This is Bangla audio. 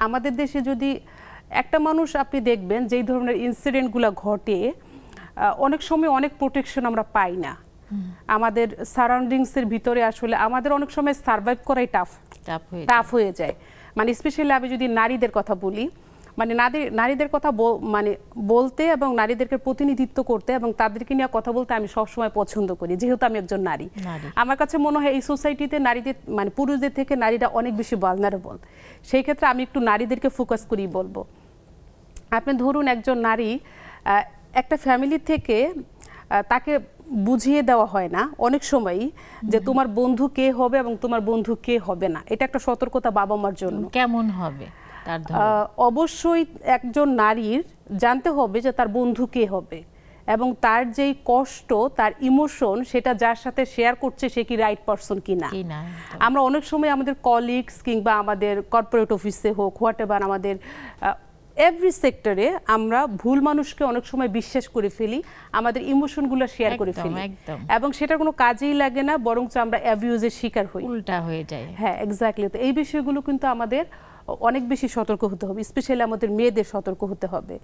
আমাদের দেশে যদি একটা মানুষ আপনি দেখবেন যেই ধরনের ইনসিডেন্টগুলো ঘটে অনেক সময় অনেক প্রোটেকশন আমরা পাই না। আমাদের সারাউন্ডিংসের ভিতরে আসলে আমাদের অনেক সময় সার্ভাইভ করাই টাফ হয়ে যায়। মানে স্পেশালি আমি যদি নারীদের কথা বলি, মানে নারীদের কথা মানে বলতে এবং নারীদেরকে প্রতিনিধিত্ব করতে এবং তাদেরকে নিয়ে কথা বলতে আমি সবসময় পছন্দ করি, যেহেতু আমি একজন নারী। আমার কাছে মনে হয় এই সোসাইটিতে নারীদের মানে পুরুষদের থেকে নারীরা অনেক বেশি ভালনারেবল। সেই ক্ষেত্রে আমি একটু নারীদেরকে ফোকাস করেই বলবো। আপনি ধরুন একজন নারী একটা ফ্যামিলি থেকে তাকে বুঝিয়ে দেওয়া হয় না অনেক সময়ই যে তোমার বন্ধু কে হবে এবং তোমার বন্ধু কে হবে না। এটা একটা সতর্কতা বাবা মার জন্য। কেমন হবে অবশ্যই একজন নারীর জানতে হবে যে তার বন্ধু কে হবে এবং তার যেই কষ্ট, তার ইমোশন, সেটা যার সাথে শেয়ার করছে সে কি রাইট পারসন কিনা। আমরা অনেক সময় আমাদের কলিগস কিংবা আমাদের কর্পোরেট অফিসে হোক, হোয়াটএভার, আমাদের এভরি সেক্টরে আমরা ভুল মানুষকে অনেক সময় বিশ্বাস করে ফেলি, আমাদের ইমোশনগুলো শেয়ার করে ফেলি এবং সেটার কোনো কাজেই লাগে না, বরঞ্চ আমরা অ্যাবিউজের শিকার হই, উল্টা হয়ে যায়। হ্যাঁ, এক্স্যাক্টলি। তো এই বিষয়গুলো কিন্তু আমাদের অনেক বেশি সতর্ক হতে হবে, স্পেশালি আমাদের মেয়েদের সতর্ক হতে হবে।